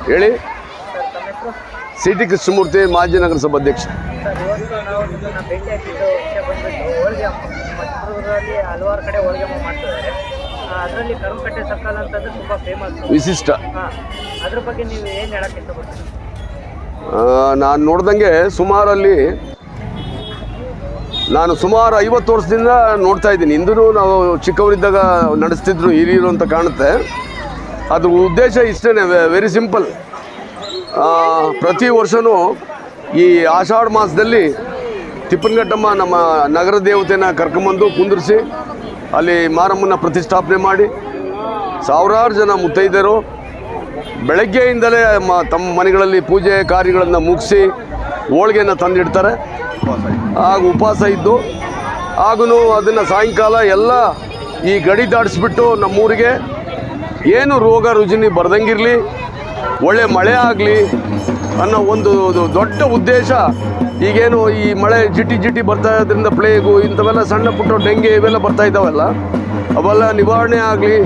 ಹೇಳಿ. C T Krishnamurthy, ಮಾಜಿ ನಗರಸಭಾ ಅಧ್ಯಕ್ಷ. ಹಲವಾರು ಕಡೆ ಹೋಳಿಗೆ ಮಾಡ್ತಿದ್ದಾರೆ. ಅದರಲ್ಲಿ ಕರುಕಟ್ಟೆ ಸರ್ಕಲ್ ಅಂತಂದ್ರೆ ತುಂಬಾ ಫೇಮಸ್, ವಿಶಿಷ್ಟ. ಅದ್ರ ಬಗ್ಗೆ ನೀವು ಏನು ಹೇಳಕ್ಕೆ ಇಷ್ಟಪಡ್ತೀರಿ? ನಾನು ನೋಡ್ದಂಗೆ ನಾನು ಸುಮಾರು 50 ವರ್ಷದಿಂದ ನೋಡ್ತಾ ಇದ್ದೀನಿ. ಇಂದೂ ನಾವು ಚಿಕ್ಕವರಿದ್ದಾಗ ನಡೆಸ್ತಿದ್ರು ಹಿರಿಯರು ಅಂತ ಕಾಣುತ್ತೆ. ಅದ್ರ ಉದ್ದೇಶ ಇಷ್ಟೇ, ವೆರಿ ಸಿಂಪಲ್. ಪ್ರತಿ ವರ್ಷವೂ ಈ ಆಷಾಢ ಮಾಸದಲ್ಲಿ ತಿಪ್ಪನಘಟ್ಟಮ್ಮ ನಮ್ಮ ನಗರ ದೇವತೆನ ಕರ್ಕೊಂಬಂದು ಕುಂದಿರಿಸಿ ಅಲ್ಲಿ ಮಾರಮ್ಮನ ಪ್ರತಿಷ್ಠಾಪನೆ ಮಾಡಿ ಸಾವಿರಾರು ಜನ ಮುತ್ತೈದೆಯರು ಬೆಳಗ್ಗೆಯಿಂದಲೇ ತಮ್ಮ ಮನೆಗಳಲ್ಲಿ ಪೂಜೆ ಕಾರ್ಯಗಳನ್ನು ಮುಗಿಸಿ ಹೋಳಿಗೆಯನ್ನು ತಂದಿಡ್ತಾರೆ. ಆಗ ಉಪವಾಸ ಇದ್ದು ಹಾಗೂ ಅದನ್ನು ಸಾಯಂಕಾಲ ಎಲ್ಲ ಈ ಗಡಿ ದಾಟಿಸ್ಬಿಟ್ಟು ನಮ್ಮೂರಿಗೆ ಏನು ರೋಗ ರುಜಿನಿ ಬರ್ದಂಗಿರಲಿ, ಒಳ್ಳೆ ಮಳೆ ಆಗಲಿ ಅನ್ನೋ ಒಂದು ದೊಡ್ಡ ಉದ್ದೇಶ. ಈಗೇನು ಈ ಮಳೆ ಜಿಟಿ ಬರ್ತಾ ಇರೋದ್ರಿಂದ ಪ್ಲೇಗು ಇಂಥವೆಲ್ಲ ಸಣ್ಣ ಪುಟ್ಟ ಡೆಂಗೆ ಇವೆಲ್ಲ ಬರ್ತಾ ಇದ್ದಾವಲ್ಲ, ಅವೆಲ್ಲ ನಿವಾರಣೆ ಆಗಲಿ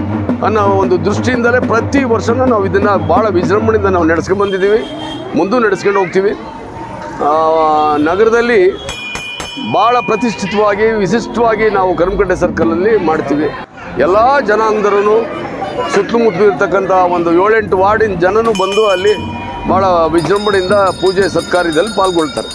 ಅನ್ನೋ ಒಂದು ದೃಷ್ಟಿಯಿಂದಲೇ ಪ್ರತಿ ವರ್ಷವೂ ನಾವು ಇದನ್ನು ಭಾಳ ವಿಜೃಂಭಣೆಯಿಂದ ನಾವು ನಡೆಸ್ಕೊಂಡು ಬಂದಿದ್ದೀವಿ, ಮುಂದೂ ನಡೆಸ್ಕೊಂಡು ಹೋಗ್ತೀವಿ. ನಗರದಲ್ಲಿ ಭಾಳ ಪ್ರತಿಷ್ಠಿತವಾಗಿ ವಿಶಿಷ್ಟವಾಗಿ ನಾವು ಕರುಕಟ್ಟೆ ಸರ್ಕಲಲ್ಲಿ ಮಾಡ್ತೀವಿ. ಎಲ್ಲ ಜನಾಂಗದರೂ ಸುತ್ತಮುತ್ತಲು ಇರ್ತಕ್ಕಂಥ ಒಂದು 7-8 ವಾರ್ಡಿನ ಜನನೂ ಬಂದು ಅಲ್ಲಿ ಭಾಳ ವಿಜೃಂಭಣೆಯಿಂದ ಪೂಜೆ ಸತ್ಕಾರ್ಯದಲ್ಲಿ ಪಾಲ್ಗೊಳ್ತಾರೆ.